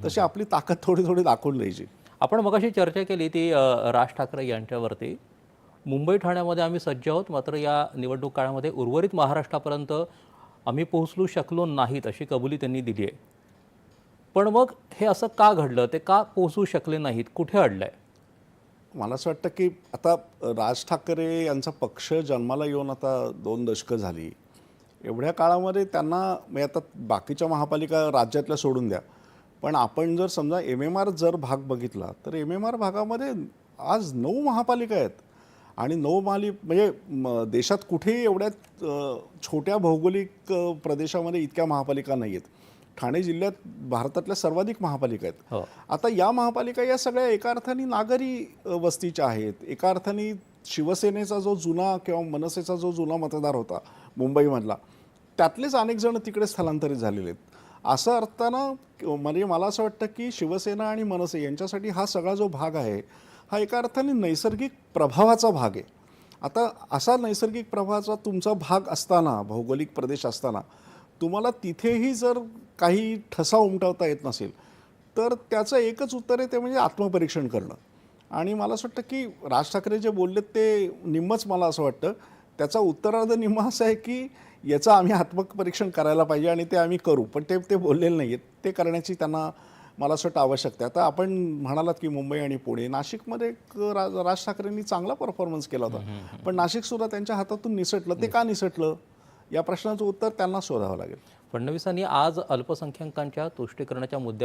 तशी आपली ताकद थोडी थोडी दाखवून द्यायची. आपण मगाशी चर्चा केली ती राज ठाकरे यांच्यावरती. मुंबई ठाण्यामध्ये आम्ही सज्ज आहोत, मात्र या निवडणूक काळामध्ये उर्वरित महाराष्ट्रापर्यंत आम्ही पोहोचू शकलो नाहीत अशी कबुली त्यांनी दिली आहे. पण मग हे असं का घडलं, ते का पोहोचू शकले नाहीत, कुठे अडलंय? मला असं वाटतं की आता राज ठाकरे यांचा पक्ष जन्माला येऊन आता 2 दशकं झाली. एवढ्या काळामध्ये त्यांना म्हणजे आता बाकीच्या महापालिका राज्यातल्या सोडून द्या, पण आपण जर समजा MMR जर भाग बघितला तर MMR भागामध्ये आज 9 महापालिका आहेत आणि 9 म्हणजे देशात कुठेही एवढ्या छोट्या भौगोलिक प्रदेशामध्ये इतक्या महापालिका नाही आहेत. ठाणे जिल्ह्यात भारतातल्या सर्वाधिक महापालिका आहेत. हो. आता या महापालिका या सगळ्या एका अर्थाने नागरी वस्तीच्या आहेत. एका अर्थाने शिवसेनेचा जो जुना किंवा मनसेचा जो जुना मतदार होता मुंबईमधला, त्यातलेच अनेक जण तिकडे स्थलांतरित झालेले आहेत. असं अर्थानं म्हणजे मला असं वाटतं की शिवसेना आणि मनसे यांच्यासाठी हा सगळा जो भाग आहे हा एका अर्थाने नैसर्गिक प्रभावाचा भाग आहे. आता असा नैसर्गिक प्रभावाचा तुमचा भाग असताना, भौगोलिक प्रदेश असताना, तुम्हाला तिथेही जर काही ठसा उमटवता येत नसेल तर त्याचं एकच उत्तर आहे, ते म्हणजे आत्मपरीक्षण करणं. आणि मला असं वाटतं की राज ठाकरे जे बोललेत ते निम्मच मला असं वाटतं. त्याचा उत्तरार्ध निम्मा असं आहे की याचं आम्ही आत्मपरीक्षण करायला पाहिजे आणि ते आम्ही करू, पण ते बोललेले नाही आहेत. ते करण्याची त्यांना मला असं वाटतं आवश्यकता आहे. आता आपण म्हणालात की मुंबई आणि पुणे, नाशिकमध्ये राज ठाकरेंनी चांगला परफॉर्मन्स केला होता, पण नाशिकसुद्धा त्यांच्या हातातून निसटलं. ते का निसटलं या प्रश्नाचं उत्तर त्यांना शोधावं लागेल. फडणवीसांनी आज अल्पसंख्याकांच्या तुष्टीकरणाच्या मुद्द्यावर